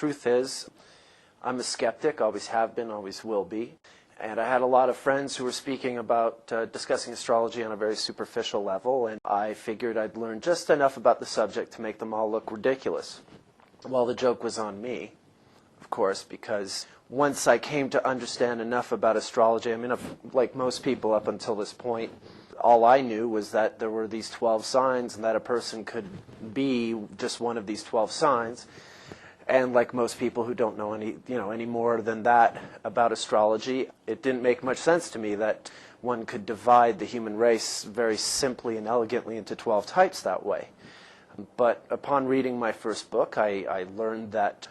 truth is, I'm a skeptic, always have been, always will be. And I had a lot of friends who were speaking about discussing astrology on a very superficial level, and I figured I'd learn just enough about the subject to make them all look ridiculous. Well, the joke was on me, of course, because once I came to understand enough about astrology, I mean, like most people up until this point, all I knew was that there were these 12 signs and that a person could be just one of these 12 signs. And like most people who don't know any more than that about astrology, it didn't make much sense to me that one could divide the human race very simply and elegantly into 12 types that way. But upon reading my first book, I learned that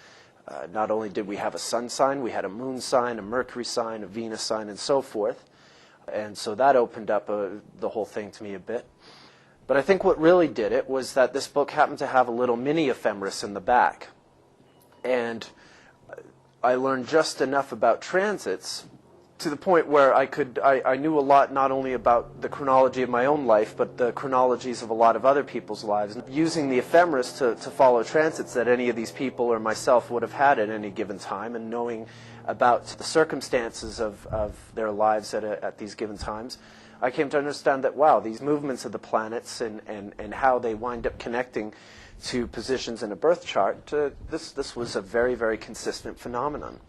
not only did we have a sun sign, we had a moon sign, a Mercury sign, a Venus sign, and so forth. And so that opened up the whole thing to me a bit. But I think what really did it was that this book happened to have a little mini ephemeris in the back. And I learned just enough about transits to the point where I knew a lot not only about the chronology of my own life, but the chronologies of a lot of other people's lives. Using the ephemeris to follow transits that any of these people or myself would have had at any given time, and knowing about the circumstances of their lives at these given times, I came to understand that, wow, these movements of the planets and how they wind up connecting to positions in a birth chart, this was a very, very consistent phenomenon.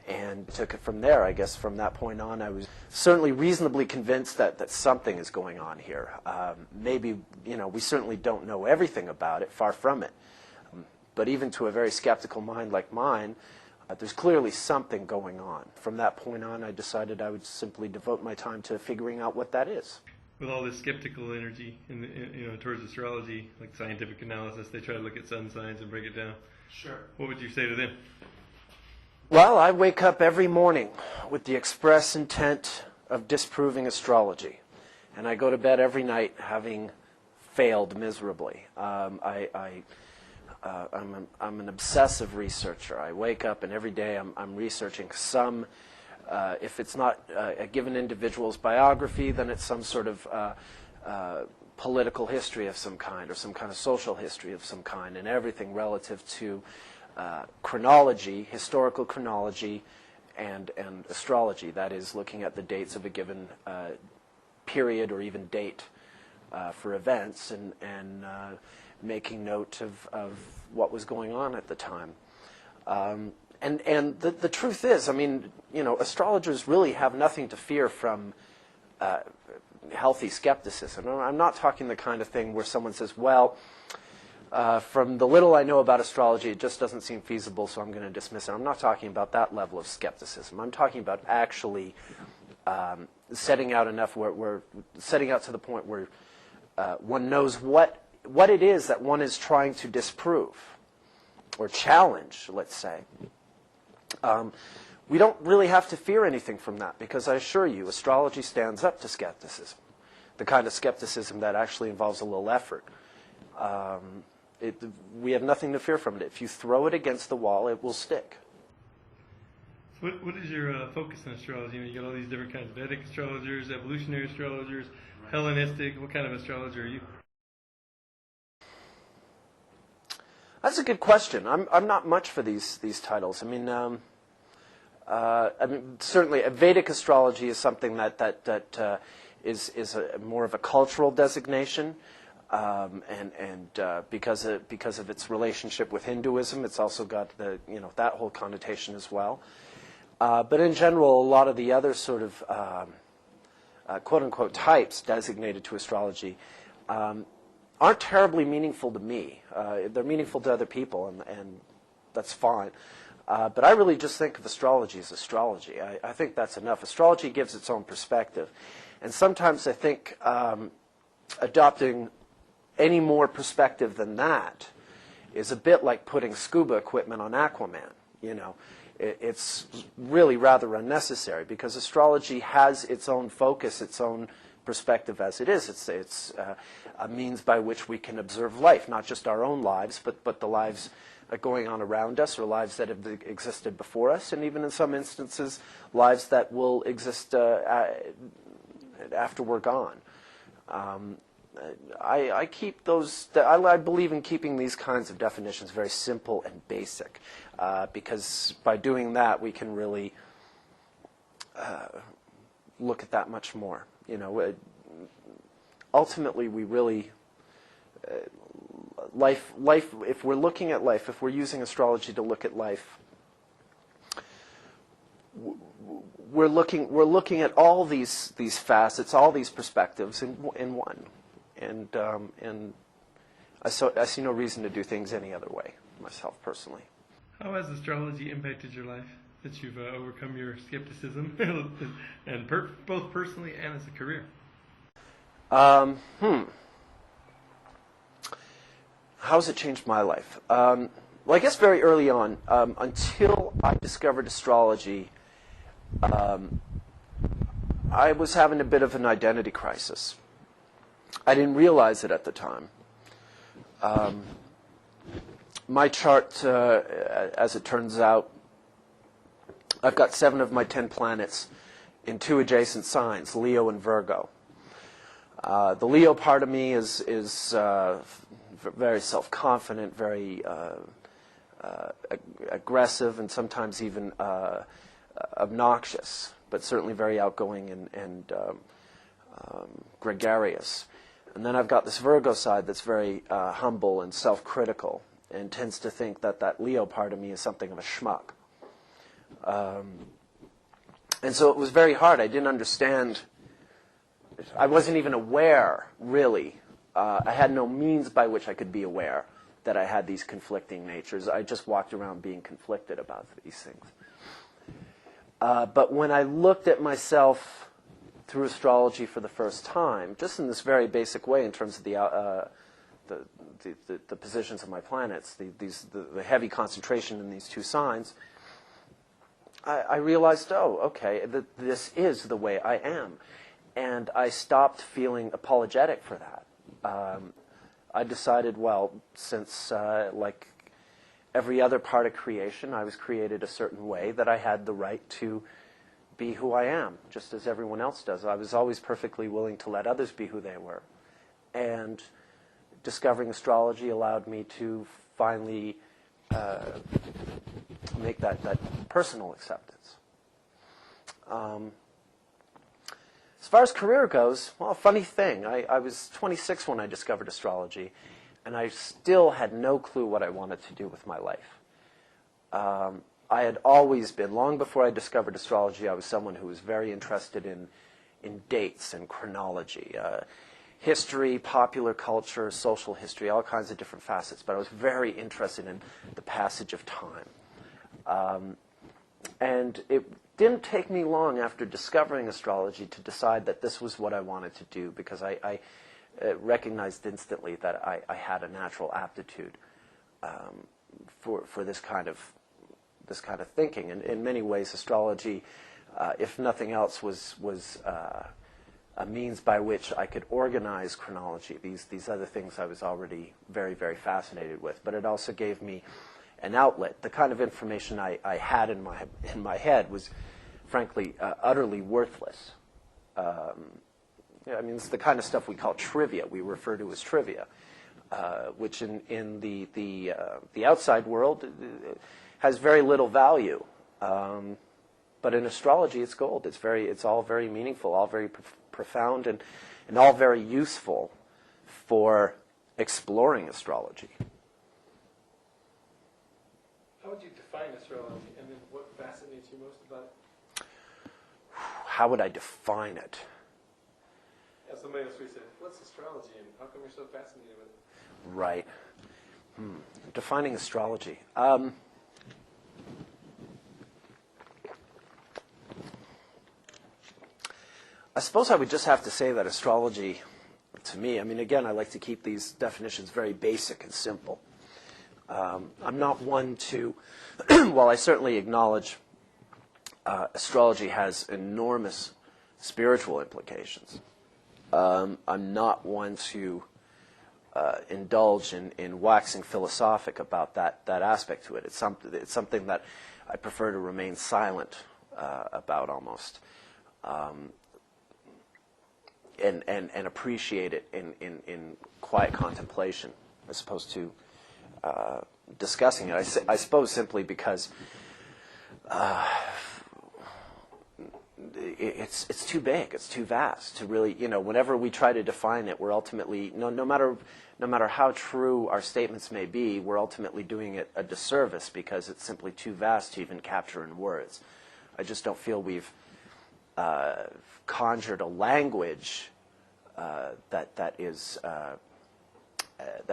And took it from there. I guess from that point on, I was certainly reasonably convinced that something is going on here. Maybe, we certainly don't know everything about it, far from it. But even to a very skeptical mind like mine, there's clearly something going on. From that point on, I decided I would simply devote my time to figuring out what that is. With all this skeptical energy towards astrology, like scientific analysis, they try to look at sun signs and break it down. Sure. What would you say to them? Well, I wake up every morning with the express intent of disproving astrology. And I go to bed every night having failed miserably. I'm an obsessive researcher. I wake up and every day I'm researching some, if it's not a given individual's biography, then it's some sort of political history of some kind or some kind of social history of some kind, and everything relative to chronology, historical chronology, and astrology. That is, looking at the dates of a given period or even date for events and making note of what was going on at the time. And the truth is, I mean, astrologers really have nothing to fear from healthy skepticism. I'm not talking the kind of thing where someone says, well, from the little I know about astrology, it just doesn't seem feasible, so I'm going to dismiss it. I'm not talking about that level of skepticism. I'm talking about actually setting out enough where setting out to the point where one knows what it is that one is trying to disprove or challenge, let's say. We don't really have to fear anything from that, because I assure you, astrology stands up to skepticism, the kind of skepticism that actually involves a little effort. We have nothing to fear from it. If you throw it against the wall, it will stick. So what is your focus in astrology? You got all these different kinds of Vedic astrologers, evolutionary astrologers, Hellenistic. What kind of astrologer are you? That's a good question. I'm not much for these titles. I mean, certainly Vedic astrology is something that is more of a cultural designation. And because of its relationship with Hinduism, it's also got that whole connotation as well. But in general, a lot of the other sort of quote unquote types designated to astrology aren't terribly meaningful to me. They're meaningful to other people, and that's fine. But I really just think of astrology as astrology. I think that's enough. Astrology gives its own perspective, and sometimes I think adopting any more perspective than that is a bit like putting scuba equipment on Aquaman. It's really rather unnecessary, because astrology has its own focus, its own perspective as it is. It's a means by which we can observe life, not just our own lives, but the lives going on around us, or lives that have existed before us, and even in some instances, lives that will exist after we're gone. I keep those. I believe in keeping these kinds of definitions very simple and basic, because by doing that we can really look at that much more. You know, ultimately we really life. If we're looking at life, if we're using astrology to look at life, we're looking at all these facets, all these perspectives in one, and I see no reason to do things any other way, myself personally. How has astrology impacted your life that you've overcome your skepticism, and both personally and as a career? How's it changed my life? Well, I guess very early on, until I discovered astrology, I was having a bit of an identity crisis. I didn't realize it at the time. My chart, as it turns out, I've got 7 of my 10 planets in 2 adjacent signs, Leo and Virgo. The Leo part of me is very self-confident, very aggressive, and sometimes even obnoxious, but certainly very outgoing and gregarious. And then I've got this Virgo side that's very humble and self-critical, and tends to think that Leo part of me is something of a schmuck. And so it was very hard. I didn't understand. I wasn't even aware, really. I had no means by which I could be aware that I had these conflicting natures. I just walked around being conflicted about these things. But when I looked at myself through astrology for the first time, just in this very basic way in terms of the positions of my planets, the heavy concentration in these 2 signs, I realized, oh, okay, this is the way I am. And I stopped feeling apologetic for that. I decided, well, since like every other part of creation, I was created a certain way, that I had the right to be who I am, just as everyone else does. I was always perfectly willing to let others be who they were. And discovering astrology allowed me to finally make that personal acceptance. As far as career goes, well, funny thing. I was 26 when I discovered astrology, and I still had no clue what I wanted to do with my life. I had always been, long before I discovered astrology, I was someone who was very interested in dates and chronology, history, popular culture, social history, all kinds of different facets. But I was very interested in the passage of time. And it didn't take me long after discovering astrology to decide that this was what I wanted to do, because I recognized instantly that I had a natural aptitude for this kind of thinking. And in many ways, astrology, if nothing else, was a means by which I could organize chronology. These other things I was already very, very fascinated with, but it also gave me an outlet. The kind of information I had in my head was, frankly, utterly worthless. I mean, it's the kind of stuff we call trivia. We refer to as trivia, which in the outside world has very little value. But in astrology, it's gold. It's all very meaningful, all very profound, and all very useful for exploring astrology. How would you define astrology, and then what fascinates you most about it? How would I define it? As somebody else said, what's astrology, and how come you're so fascinated with it? Right. Defining astrology. I suppose I would just have to say that astrology, to me, I mean, again, I like to keep these definitions very basic and simple. I'm not one to, while I certainly acknowledge astrology has enormous spiritual implications, I'm not one to indulge in waxing philosophic about that aspect to it. It's something that I prefer to remain silent about almost. and appreciate it in quiet contemplation as opposed to discussing it. I suppose simply because it's too big, it's too vast to really, whenever we try to define it, we're ultimately, no matter how true our statements may be, we're ultimately doing it a disservice because it's simply too vast to even capture in words. I just don't feel we've conjured a language that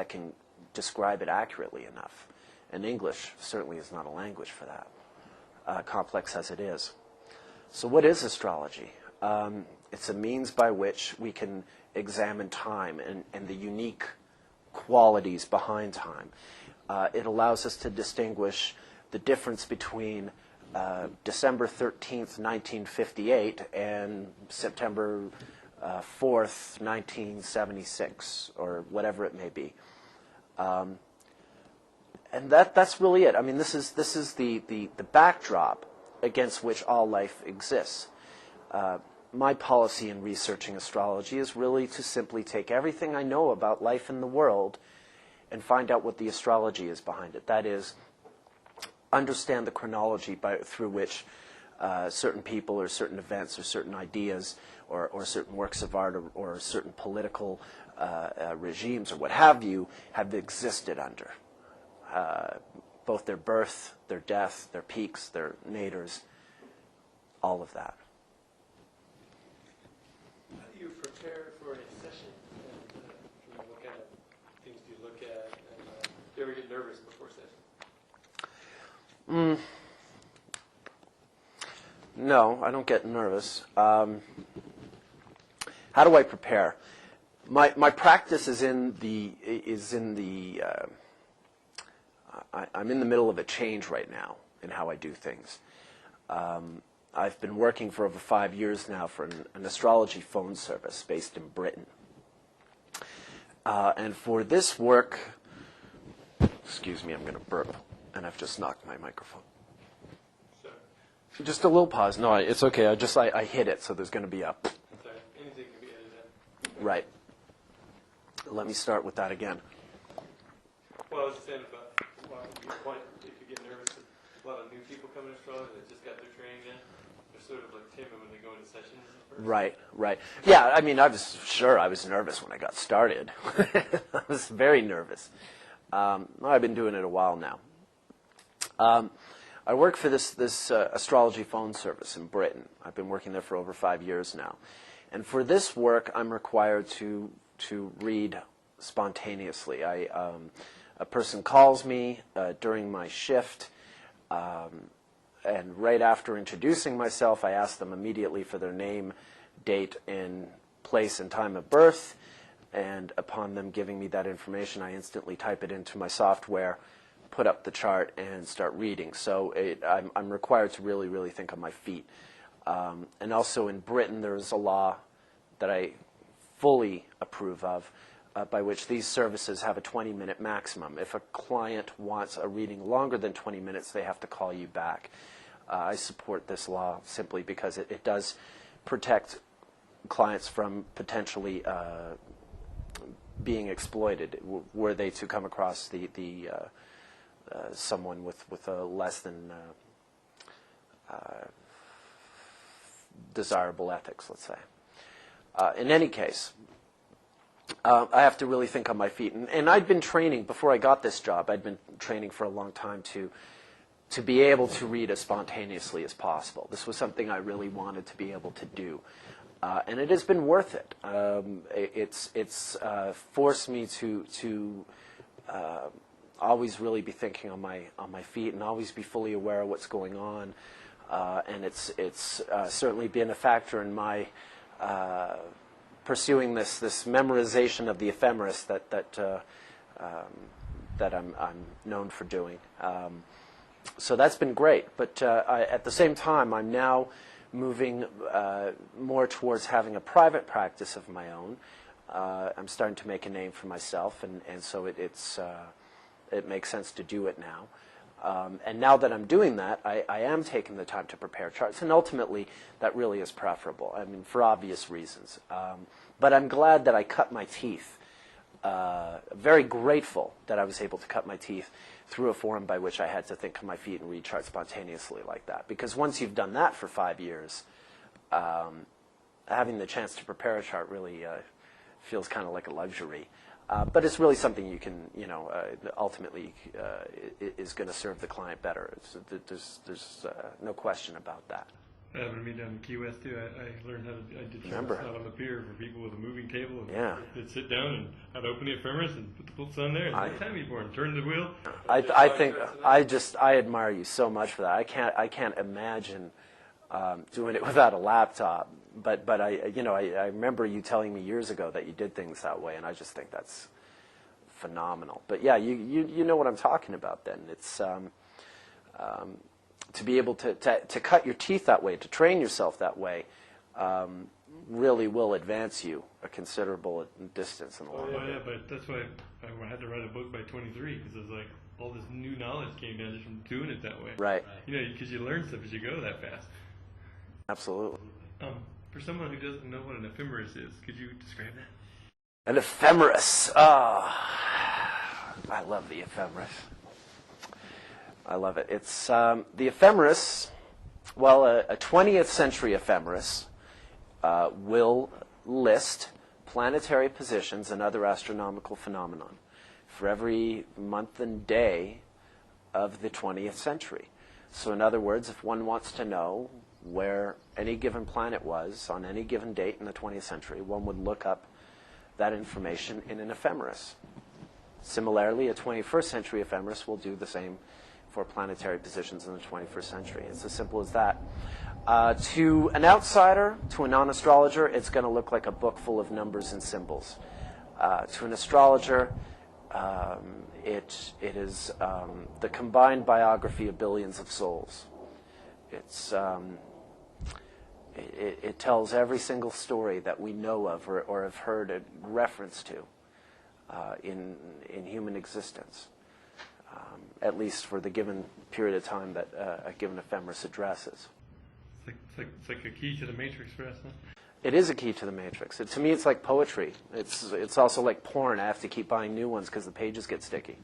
can describe it accurately enough. And English certainly is not a language for that, complex as it is. So what is astrology? It's a means by which we can examine time and the unique qualities behind time. It allows us to distinguish the difference between December 13th, 1958 and September 4th, 1976, or whatever it may be. And that's really it. I mean, this is the backdrop against which all life exists. My policy in researching astrology is really to simply take everything I know about life in the world and find out what the astrology is behind it. That is, understand the chronology through which certain people or certain events or certain ideas or certain works of art or certain political regimes or what have you have existed under. Both their birth, their death, their peaks, their naders, all of that. How do you prepare for a session? And, what kind of things do you look at? And, do you ever get nervous before session? No, I don't get nervous. How do I prepare? My practice is in the I'm in the middle of a change right now in how I do things. I've been working for over 5 years now for an astrology phone service based in Britain. And for this work, excuse me, I'm going to burp, and I've just knocked my microphone. Sorry. Just a little pause. No, it's okay. I hit it, so there's going to be a... Sorry. Anything can be edited out. Right. Let me start with that again. Well, I was just saying about if you get nervous, a lot of new people come in astrology that just got their training in. They're sort of like timid when they go into sessions at first. Right. Yeah, I mean, I was nervous when I got started. I was very nervous. I've been doing it a while now. I work for this astrology phone service in Britain. I've been working there for over 5 years now. And for this work, I'm required to read spontaneously. A person calls me during my shift, and right after introducing myself, I ask them immediately for their name, date, and place and time of birth. And upon them giving me that information, I instantly type it into my software, put up the chart, and start reading. So I'm required to really, really think on my feet. And also in Britain, there's a law that I fully approve of, by which these services have a 20-minute maximum. If a client wants a reading longer than 20 minutes, they have to call you back. I support this law simply because it does protect clients from potentially being exploited were they to come across someone with a less than desirable ethics, let's say. In any case, I have to really think on my feet. And I'd been training, before I got this job, I'd been training for a long time to be able to read as spontaneously as possible. This was something I really wanted to be able to do. And it has been worth it. It's forced me to always really be thinking on my feet and always be fully aware of what's going on. And it's certainly been a factor in my pursuing this memorization of the ephemeris that I'm known for doing. So that's been great. But at the same time, I'm now moving more towards having a private practice of my own. I'm starting to make a name for myself, and so it makes sense to do it now. And now that I'm doing that, I am taking the time to prepare charts, and ultimately that really is preferable. I mean, for obvious reasons. But I'm glad that I cut my teeth. Very grateful that I was able to cut my teeth through a forum by which I had to think on my feet and read charts spontaneously like that. Because once you've done that for 5 years, having the chance to prepare a chart really feels kind of like a luxury. But it's really something you can, ultimately is going to serve the client better. There's no question about that. Having me down in Key West too, I learned how to. I did charts Remember. out on the pier for people with a moving table. And Yeah. they'd sit down and I'd open the ephemeris and put the books on there. And what time are you born? Turn the wheel. I think I admire you so much for that. I can't imagine doing it without a laptop. But I remember you telling me years ago that you did things that way, and I just think that's phenomenal. But yeah, you know what I'm talking about. Then it's to be able to cut your teeth that way, to train yourself that way, really will advance you a considerable distance in the long run. Oh yeah, but that's why I had to write a book by 23, because it was like all this new knowledge came down just from doing it that way. Right. Because you learn stuff as you go that fast. Absolutely. For someone who doesn't know what an ephemeris is, could you describe that? An ephemeris. I love the ephemeris. I love it. It's the ephemeris. Well, a 20th century ephemeris will list planetary positions and other astronomical phenomenon for every month and day of the 20th century. So in other words, if one wants to know where any given planet was on any given date in the 20th century, one would look up that information in an ephemeris. Similarly, a 21st century ephemeris will do the same for planetary positions in the 21st century. It's as simple as that. To an outsider, to a non-astrologer, it's going to look like a book full of numbers and symbols. To an astrologer, it is the combined biography of billions of souls. It tells every single story that we know of or have heard a reference to in human existence, at least for the given period of time that a given ephemeris addresses. It's like a key to the matrix for us, huh? It is a key to the matrix. To me, it's like poetry. It's also like porn. I have to keep buying new ones because the pages get sticky.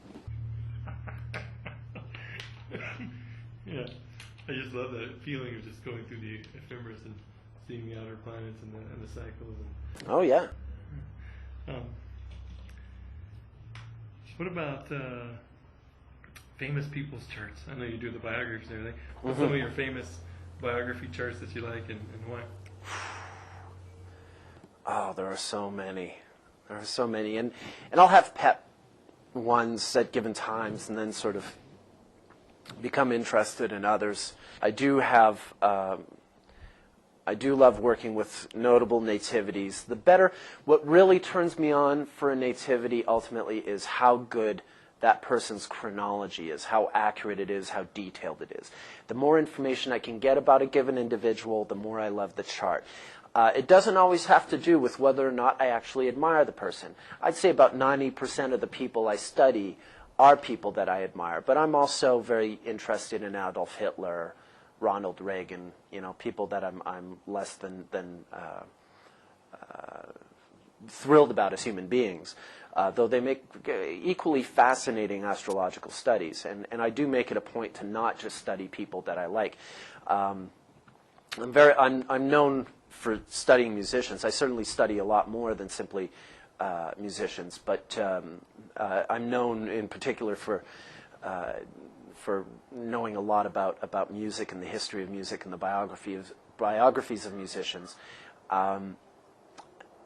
Yeah. I just love that feeling of just going through the ephemeris and seeing the outer planets and the cycles. Oh, yeah. What about famous people's charts? I know you do the biographies and everything. What's some of your famous biography charts that you like and why? Oh, there are so many. There are so many. And I'll have pet ones at given times and then sort of become interested in others. I do love working with notable nativities. What really turns me on for a nativity ultimately is how good that person's chronology is, how accurate it is, how detailed it is. The more information I can get about a given individual, the more I love the chart. It doesn't always have to do with whether or not I actually admire the person. I'd say about 90% of the people I study are people that I admire, but I'm also very interested in Adolf Hitler, Ronald Reagan, people that I'm less than thrilled about as human beings, though they make equally fascinating astrological studies, and I do make it a point to not just study people that I like. I'm known for studying musicians. I certainly study a lot more than simply musicians, but I'm known in particular for knowing a lot about music and the history of music and the biographies of musicians.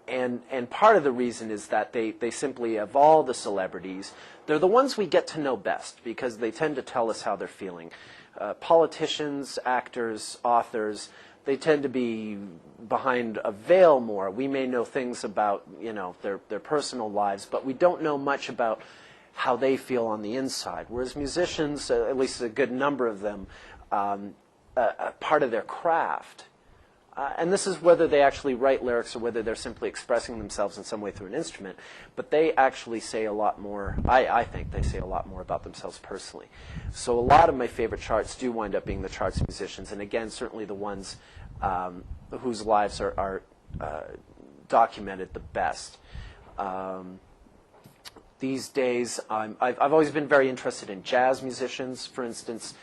And part of the reason is that they simply, of all the celebrities, they're the ones we get to know best because they tend to tell us how they're feeling. Politicians, actors, authors, they tend to be behind a veil more. We may know things about their personal lives, but we don't know much about how they feel on the inside. Whereas musicians, at least a good number of them, part of their craft And this is whether they actually write lyrics or whether they're simply expressing themselves in some way through an instrument. But they actually say a lot more, I think they say a lot more about themselves personally. So a lot of my favorite charts do wind up being the charts of musicians. And again, certainly the ones whose lives are documented the best. These days, I've always been very interested in jazz musicians, for instance,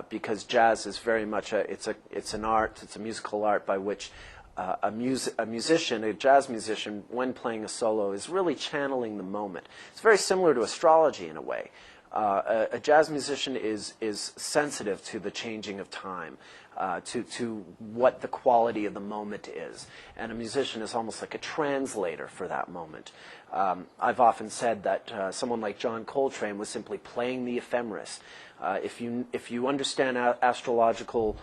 because jazz is very much it's an art, it's a musical art by which a musician, a jazz musician, when playing a solo, is really channeling the moment. It's very similar to astrology in a way. A jazz musician is sensitive to the changing of time, to what the quality of the moment is. And a musician is almost like a translator for that moment. I've often said that someone like John Coltrane was simply playing the ephemeris. If you understand astrological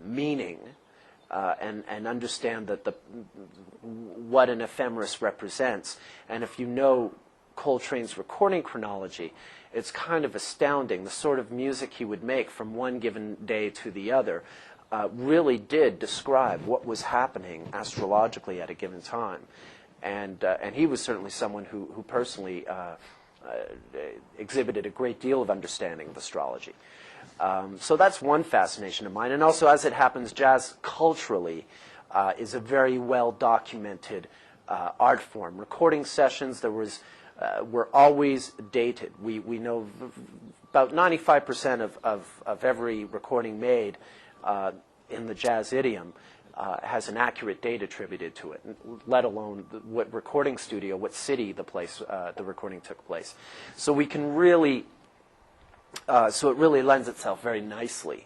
meaning and understand that what an ephemeris represents, and if you know Coltrane's recording chronology, it's kind of astounding. The sort of music he would make from one given day to the other really did describe what was happening astrologically at a given time. And he was certainly someone who personally exhibited a great deal of understanding of astrology. So that's one fascination of mine. And also, as it happens, jazz culturally is a very well-documented art form. Recording sessions, were always dated. We know about 95% of every recording made in the jazz idiom has an accurate date attributed to it, let alone what recording studio, what city the recording took place. So we can really, so it really lends itself very nicely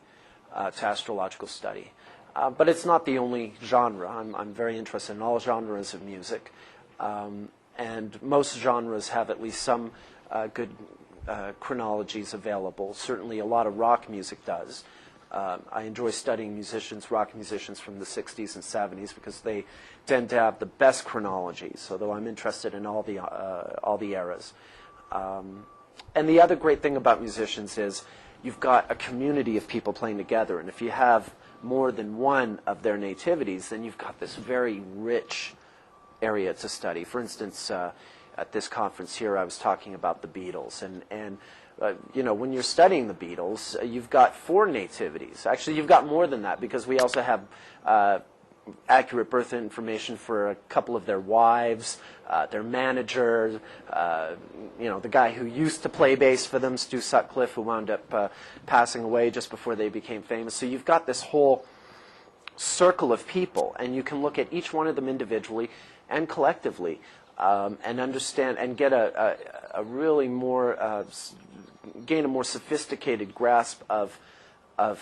to astrological study. But it's not the only genre. I'm very interested in all genres of music. And most genres have at least some good chronologies available. Certainly a lot of rock music does. I enjoy studying rock musicians from the 60s and 70s, because they tend to have the best chronologies, although I'm interested in all the eras. And the other great thing about musicians is you've got a community of people playing together, and if you have more than one of their nativities, then you've got this very rich area to study. For instance, at this conference here, I was talking about the Beatles, and when you're studying the Beatles, you've got 4 nativities. Actually, you've got more than that, because we also have accurate birth information for a couple of their wives, their manager, the guy who used to play bass for them, Stu Sutcliffe, who wound up passing away just before they became famous. So you've got this whole circle of people, and you can look at each one of them individually and collectively, and understand and get a really more gain a more sophisticated grasp of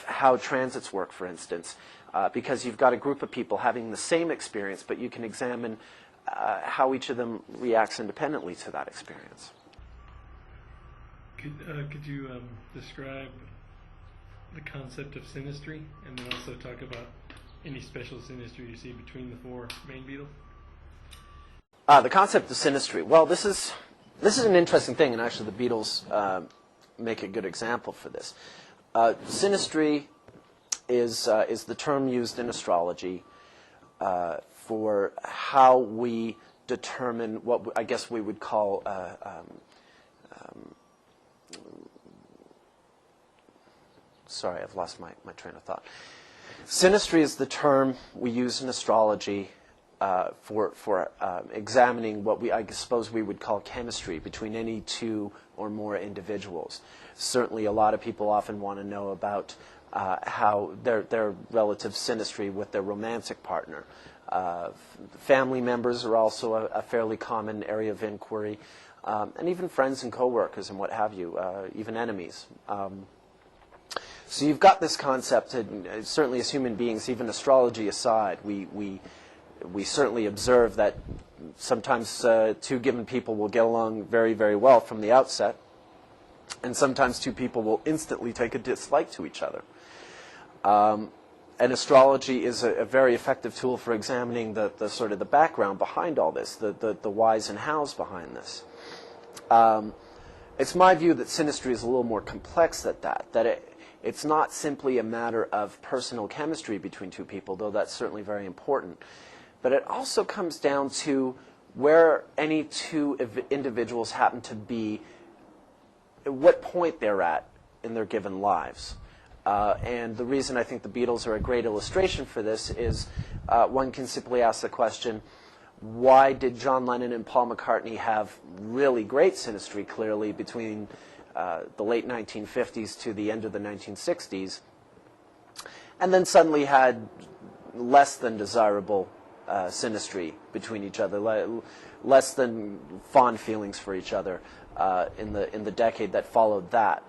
how transits work, for instance, because you've got a group of people having the same experience, but you can examine how each of them reacts independently to that experience. Could you describe the concept of synastry, and then also talk about any special synastry you see between the 4 main Beatles? The concept of synastry. Well, this is an interesting thing, and actually the Beatles make a good example for this. Synastry is the term used in astrology for how we determine what I guess we would call sorry, I've lost my train of thought. Synastry is the term we use in astrology for examining what I suppose we would call chemistry between any 2 or more individuals. Certainly a lot of people often want to know about how their relative synastry with their romantic partner. Family members are also a fairly common area of inquiry, and even friends and coworkers and what have you, even enemies. So you've got this concept, and certainly as human beings, even astrology aside, we certainly observe that sometimes 2 given people will get along very, very well from the outset, and sometimes 2 people will instantly take a dislike to each other. And astrology is a very effective tool for examining the sort of the background behind all this, the whys and hows behind this. It's my view that synastry is a little more complex than that it's not simply a matter of personal chemistry between two people, though that's certainly very important. But it also comes down to where any two individuals happen to be, at what point they're at in their given lives. And the reason I think the Beatles are a great illustration for this is one can simply ask the question, why did John Lennon and Paul McCartney have really great synastry, clearly, between the late 1950s to the end of the 1960s, and then suddenly had less than desirable synastry between each other, less than fond feelings for each other in the decade that followed that.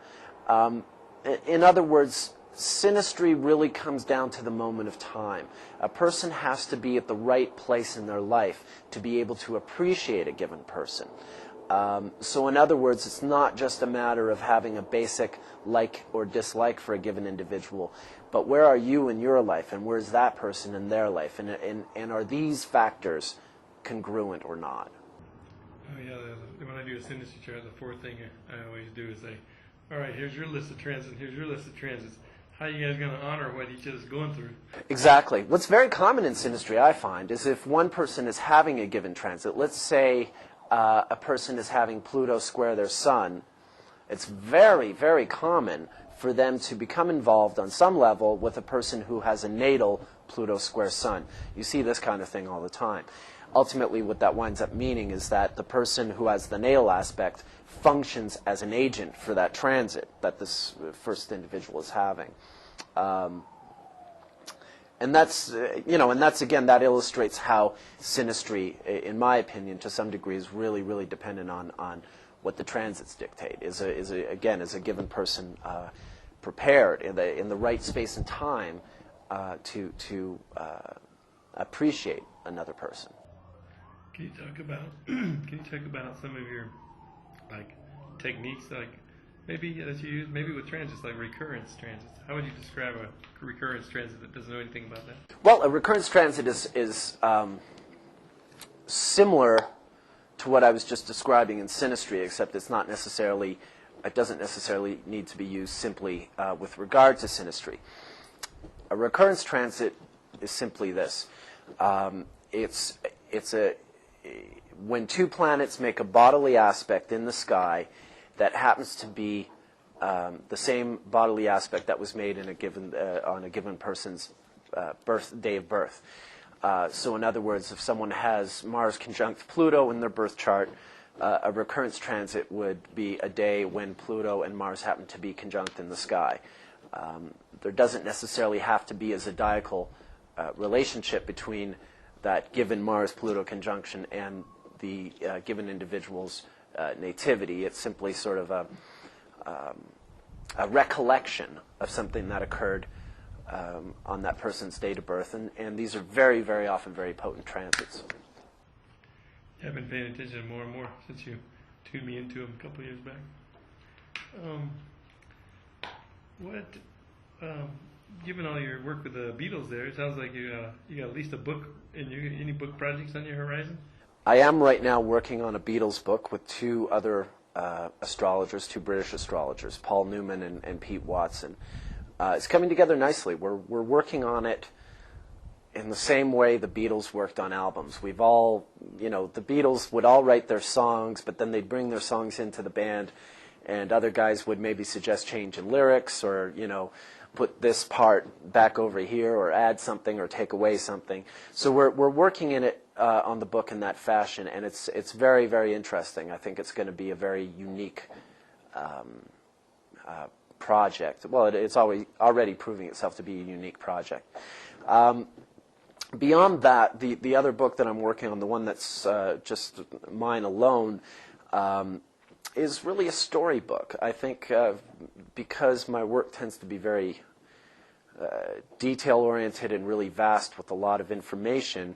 In other words, synastry really comes down to the moment of time. A person has to be at the right place in their life to be able to appreciate a given person. So in other words, it's not just a matter of having a basic like or dislike for a given individual, but where are you in your life, and where's that person in their life, and are these factors congruent or not? Oh yeah, when I do a synastry chart, the fourth thing I always do is say, all right, here's your list of transits, here's your list of transits. How are you guys going to honor what each other's going through? Exactly. What's very common in synastry, I find, is if one person is having a given transit, let's say a person is having Pluto square their sun, it's very, very common for them to become involved on some level with a person who has a natal Pluto square sun. You see this kind of thing all the time. Ultimately, what that winds up meaning is that the person who has the natal aspect functions as an agent for that transit that this first individual is having. And that's, and that's, again, that illustrates how synastry, in my opinion, to some degree, is really, really dependent on what the transits dictate. Is a given person prepared in the right space and time to appreciate another person? Can you talk about some of your techniques maybe that you use maybe with transits, like recurrence transits? How would you describe a recurrence transit that doesn't know anything about that? Well, a recurrence transit is similar to what I was just describing in synastry, except it doesn't necessarily need to be used simply with regard to synastry. A recurrence transit is simply this. When two planets make a bodily aspect in the sky that happens to be the same bodily aspect that was made in on a given person's day of birth. So in other words, if someone has Mars conjunct Pluto in their birth chart, a recurrence transit would be a day when Pluto and Mars happen to be conjunct in the sky. There doesn't necessarily have to be a zodiacal relationship between that given Mars-Pluto conjunction and the given individual's nativity. It's simply sort of a recollection of something that occurred on that person's date of birth, and these are very, very often very potent transits. Yeah, I've been paying attention more and more since you tuned me into them a couple of years back. Given all your work with the Beatles there, it sounds like you got at least a book any book projects on your horizon? I am right now working on a Beatles book with two other astrologers, two British astrologers, Paul Newman and Pete Watson. It's coming together nicely. We're working on it in the same way the Beatles worked on albums. We've all, the Beatles would all write their songs, but then they'd bring their songs into the band, and other guys would maybe suggest change in lyrics or, put this part back over here or add something or take away something. So we're working in it on the book in that fashion, and it's very, very interesting. I think it's going to be a very unique project. Well, it's already proving itself to be a unique project. Beyond that, the other book that I'm working on, the one that's just mine alone, is really a storybook. I think because my work tends to be very detail-oriented and really vast with a lot of information,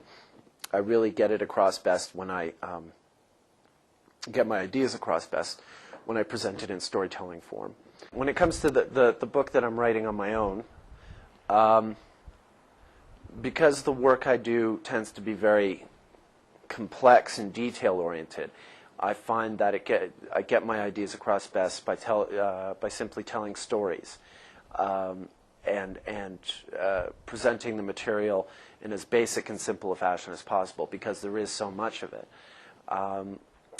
I really get it across best when I get my ideas across best when I present it in storytelling form. When it comes to the book that I'm writing on my own, because the work I do tends to be very complex and detail-oriented, I find that I get my ideas across best by simply telling stories. and presenting the material in as basic and simple a fashion as possible, because there is so much of it.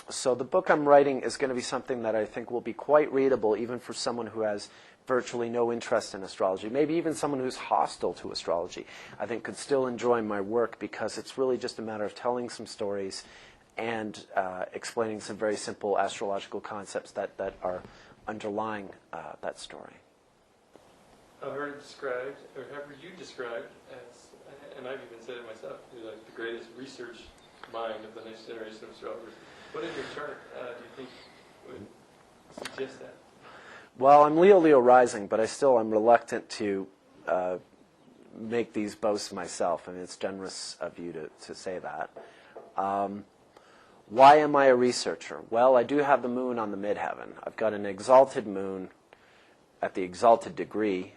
So the book I'm writing is going to be something that I think will be quite readable even for someone who has virtually no interest in astrology, maybe even someone who's hostile to astrology. I think could still enjoy my work, because it's really just a matter of telling some stories and explaining some very simple astrological concepts that are underlying that story. I've heard it described, or have you described as, and I've even said it myself, you're like the greatest research mind of the next generation of astrologers. What in your chart do you think would suggest that? Well, I'm Leo rising, but I'm reluctant to make these boasts myself. I mean, it's generous of you to say that. Why am I a researcher? Well, I do have the moon on the midheaven. I've got an exalted moon at the exalted degree,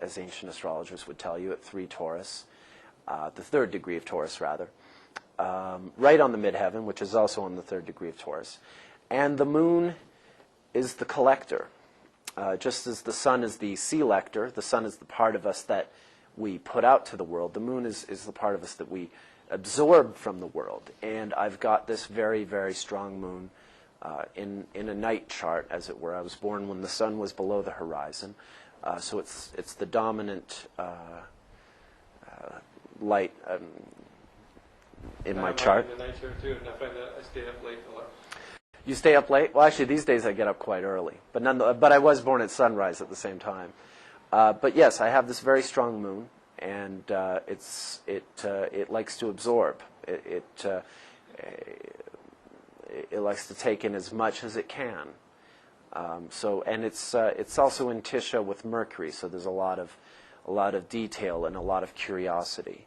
as ancient astrologers would tell you, at 3 Taurus, the 3rd degree of Taurus, rather, right on the midheaven, which is also on the 3rd degree of Taurus. And the moon is the collector. Just as the sun is the selector, the sun is the part of us that we put out to the world, the moon is the part of us that we absorb from the world. And I've got this very, very strong moon in a night chart, as it were. I was born when the sun was below the horizon, so it's the dominant light in my chart. In the night chart too, and I find that I stay up late a lot. You stay up late? Well, actually, these days I get up quite early. But I was born at sunrise at the same time. But yes, I have this very strong moon, and it likes to absorb. It likes to take in as much as it can. And it's also in Tisha with Mercury, so there's a lot of detail and a lot of curiosity.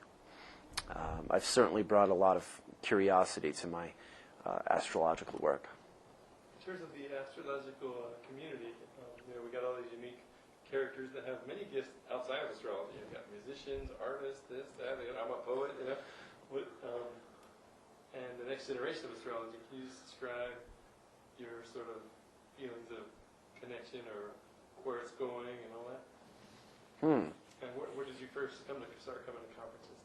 I've certainly brought a lot of curiosity to my astrological work. In terms of the astrological community, we got all these unique characters that have many gifts outside of astrology. You've got musicians, artists, this, that. I'm a poet, and the next generation of astrology. Can you describe your sort of feelings of connection, or where it's going, and all that? And where did you first start coming to conferences?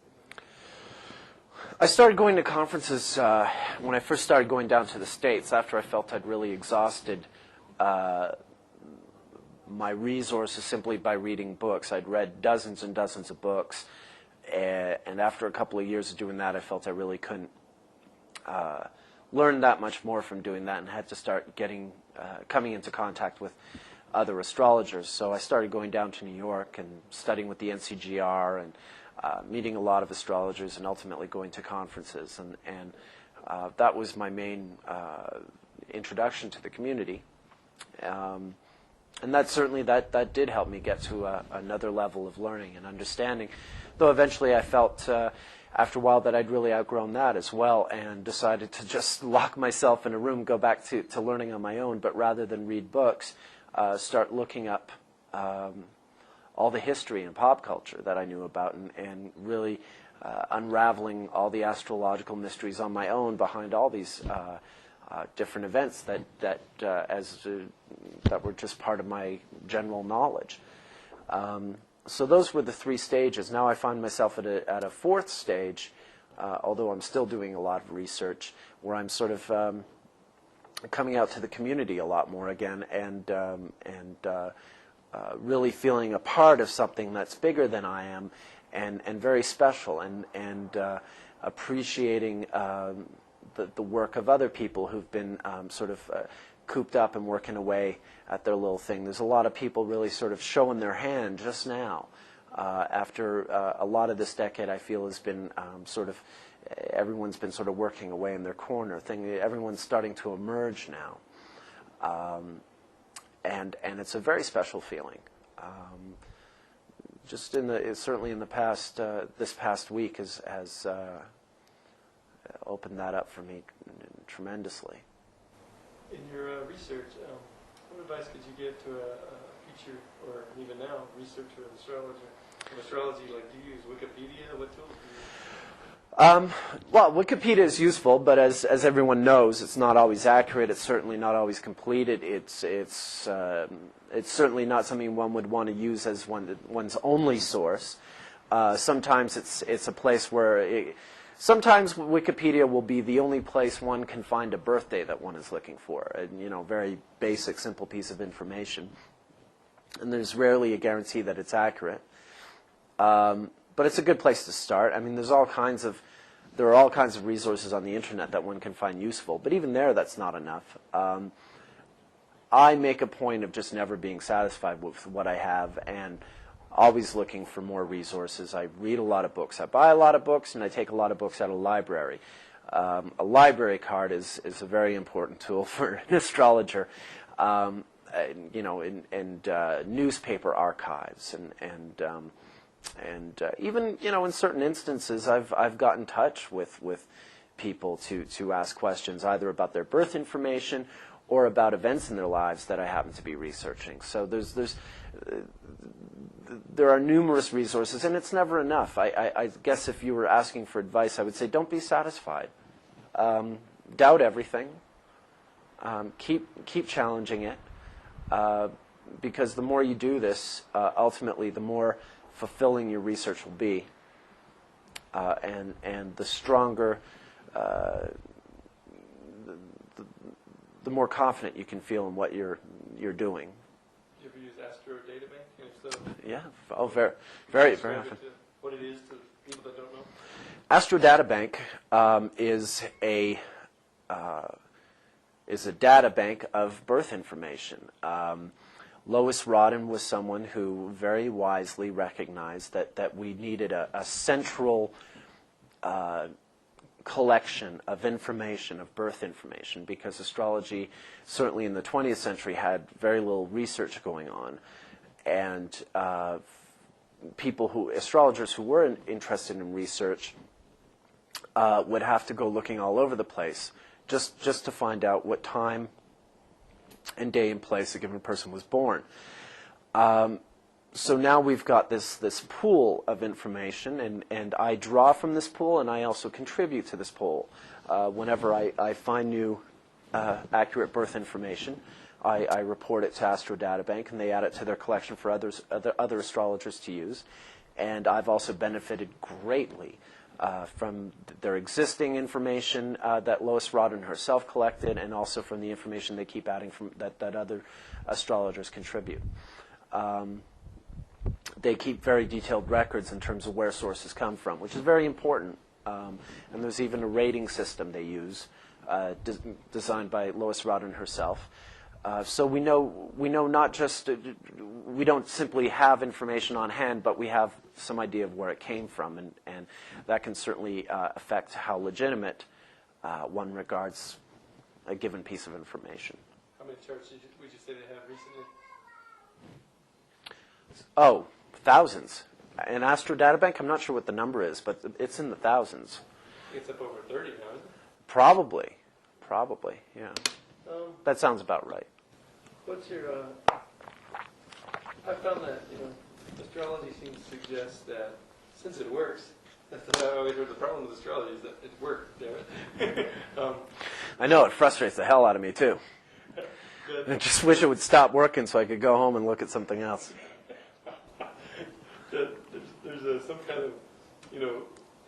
I started going to conferences when I first started going down to the States, after I felt I'd really exhausted my resources simply by reading books. I'd read dozens and dozens of books, and after a couple of years of doing that, I felt I really couldn't learn that much more from doing that, and had to start coming into contact with other astrologers. So I started going down to New York and studying with the NCGR and meeting a lot of astrologers, and ultimately going to conferences. And that was my main introduction to the community. And that certainly that did help me get to another level of learning and understanding. Though eventually I felt after a while that I'd really outgrown that as well, and decided to just lock myself in a room, go back to learning on my own, but rather than read books, start looking up all the history and pop culture that I knew about, and really unraveling all the astrological mysteries on my own behind all these different events that were just part of my general knowledge. So those were the 3 stages. Now I find myself at a 4th stage, although I'm still doing a lot of research, where I'm sort of coming out to the community a lot more again, and really feeling a part of something that's bigger than I am, and very special, and appreciating the work of other people who've been sort of cooped up and working away at their little thing. There's a lot of people really sort of showing their hand just now. After a lot of this decade, I feel has been everyone's been sort of working away in their corner. Everyone's starting to emerge now. And it's a very special feeling. Certainly in the past, this past week has opened that up for me tremendously. In your research, what advice could you give to a future, or even now, researcher of astrology? Like, do you use Wikipedia? What tools do you use? Well, Wikipedia is useful, but as everyone knows, it's not always accurate. It's certainly not always complete. It's certainly not something one would want to use as one's only source. Sometimes it's a place where sometimes Wikipedia will be the only place one can find a birthday that one is looking for. A, very basic, simple piece of information, and there's rarely a guarantee that it's accurate. But it's a good place to start. I mean, there are all kinds of resources on the internet that one can find useful. But even there, that's not enough. I make a point of just never being satisfied with what I have and always looking for more resources. I read a lot of books. I buy a lot of books, and I take a lot of books out of a library. A library card is a very important tool for an astrologer. Newspaper archives and even in certain instances, I've got in touch with people to ask questions either about their birth information or about events in their lives that I happen to be researching. So there are numerous resources, and it's never enough. I guess if you were asking for advice, I would say don't be satisfied. Doubt everything. Keep challenging it, because the more you do this, ultimately, the more fulfilling your research will be, and the stronger, the more confident you can feel in what you're doing. Do you ever use Astro Databank? And if so, Yeah. Oh, very often. What it is to people that don't know? Astro Databank is a data bank of birth information. Lois Rodden was someone who very wisely recognized that we needed a central collection of information, of birth information, because astrology, certainly in the 20th century, had very little research going on. And astrologers who were interested in research would have to go looking all over the place just to find out what time and day and place a given person was born. So now we've got this pool of information, and I draw from this pool, and I also contribute to this pool. Whenever I find new accurate birth information, I report it to Astro Databank, and they add it to their collection for other astrologers to use. And I've also benefited greatly from their existing information that Lois Rodden herself collected, and also from the information they keep adding from that other astrologers contribute. They keep very detailed records in terms of where sources come from, which is very important. And there's even a rating system they use, designed by Lois Rodden herself. So we know not just, we don't simply have information on hand, but we have some idea of where it came from, and that can certainly affect how legitimate one regards a given piece of information. How many charts would you say they have recently? Oh, thousands. In Astro Databank, I'm not sure what the number is, but it's in the thousands. It's up over 30 now, isn't it? Probably, yeah. That sounds about right. What's your, I found that, astrology seems to suggest that since it works, that's I always heard the problem with astrology is that it works, damn it. I know, it frustrates the hell out of me, too. I just wish it would stop working so I could go home and look at something else. There's some kind of,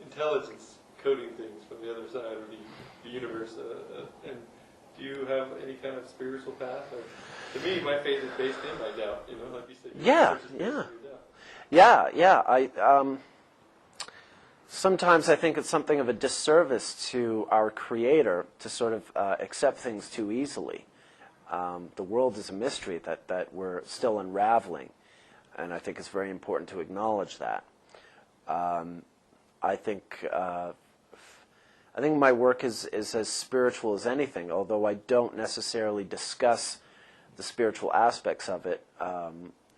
intelligence coding things from the other side of the universe. And do you have any kind of spiritual path? To me, my faith is based in my doubt. Like you said. Yeah. Sometimes I think it's something of a disservice to our Creator to sort of accept things too easily. The world is a mystery that we're still unraveling, and I think it's very important to acknowledge that. I think my work is as spiritual as anything, although I don't necessarily discuss the spiritual aspects of it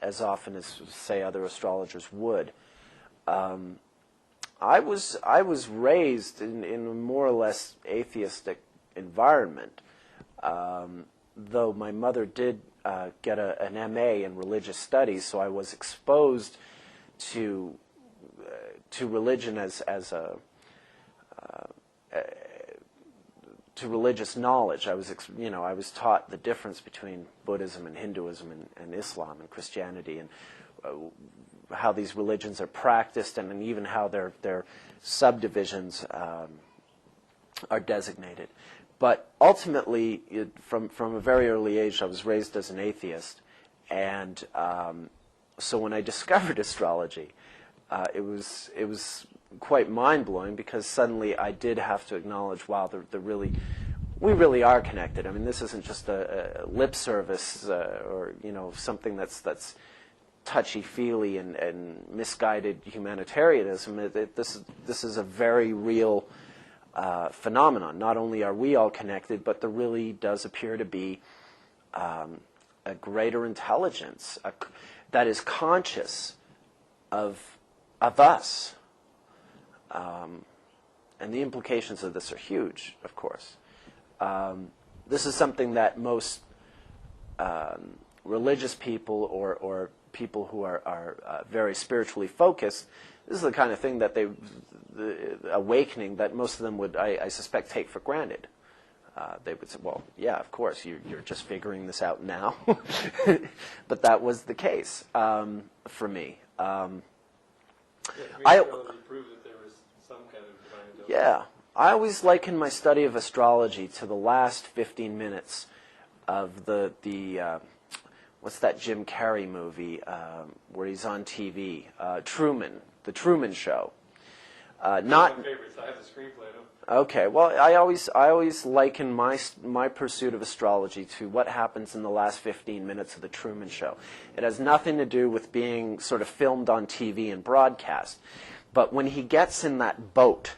as often as, say, other astrologers would. I was raised in a more or less atheistic environment, though my mother did get an MA in religious studies, so I was exposed to religion as to religious knowledge. I was, I was taught the difference between Buddhism and Hinduism and Islam and Christianity, and how these religions are practiced, and even how their subdivisions are designated. But ultimately, from a very early age, I was raised as an atheist, and so when I discovered astrology, it was quite mind-blowing, because suddenly I did have to acknowledge, wow, we really are connected. I mean, this isn't just a lip service or something that's touchy-feely and misguided humanitarianism. This is a very real phenomenon. Not only are we all connected, but there really does appear to be a greater intelligence that is conscious of us. And the implications of this are huge, of course. This is something that most religious people or people who are very spiritually focused, this is the kind of thing that the awakening that most of them would, I suspect, take for granted. They would say, well, yeah, of course, you're just figuring this out now. But that was the case for me. I proved that there was some kind of divine intelligence. Yeah. I always liken my study of astrology to the last 15 minutes of the what's that Jim Carrey movie where he's on TV? Truman, The Truman Show. Not my favorites. I have the screenplay. Okay. Well, I always liken my pursuit of astrology to what happens in the last 15 minutes of The Truman Show. It has nothing to do with being sort of filmed on TV and broadcast. But when he gets in that boat,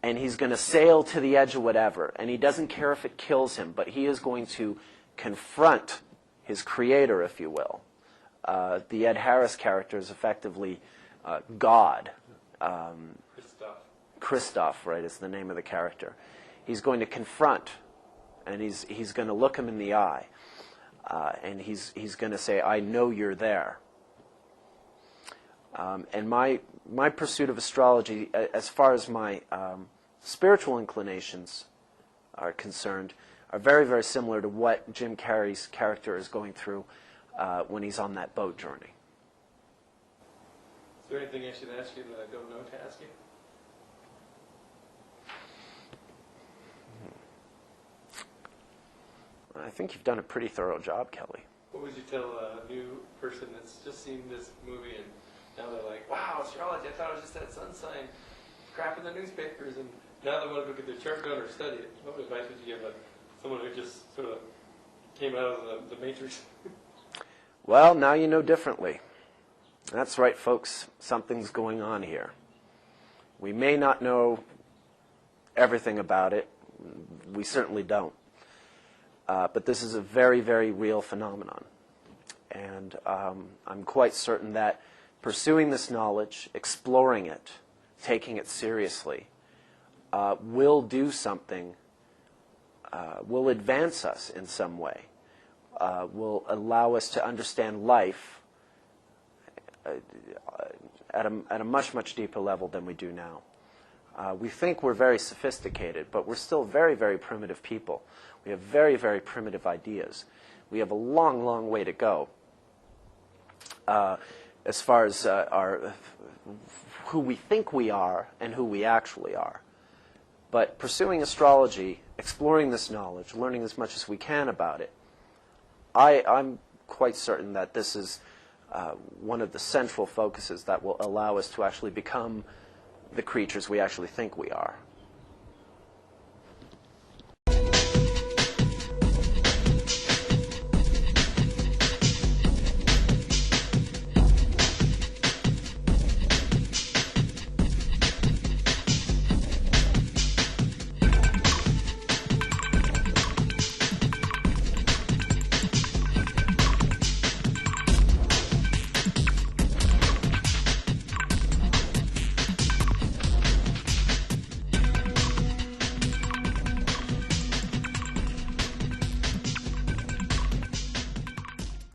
and he's going to sail to the edge of whatever, and he doesn't care if it kills him, but he is going to confront his creator, if you will. The Ed Harris character is effectively God. Christoph, right, is the name of the character. He's going to confront, and he's going to look him in the eye, and he's going to say, "I know you're there." And my pursuit of astrology, as far as my spiritual inclinations are concerned, are very, very similar to what Jim Carrey's character is going through when he's on that boat journey. Is there anything I should ask you that I don't know to ask you? I think you've done a pretty thorough job, Kelly. What would you tell a new person that's just seen this movie and now they're like, wow, astrology, I thought it was just that sun sign crap in the newspapers, and now they want to go get their chart done or study it? What advice would you give someone who just sort of came out of the matrix? Well, now you know differently. That's right, folks. Something's going on here. We may not know everything about it. We certainly don't. But this is a very, very real phenomenon. And I'm quite certain that pursuing this knowledge, exploring it, taking it seriously, will do something, will advance us in some way, will allow us to understand life at a much, much deeper level than we do now. We think we're very sophisticated, but we're still very, very primitive people. We have very, very primitive ideas. We have a long, long way to go as far as who we think we are and who we actually are. But pursuing astrology, exploring this knowledge, learning as much as we can about it, I'm quite certain that this is one of the central focuses that will allow us to actually become the creatures we actually think we are.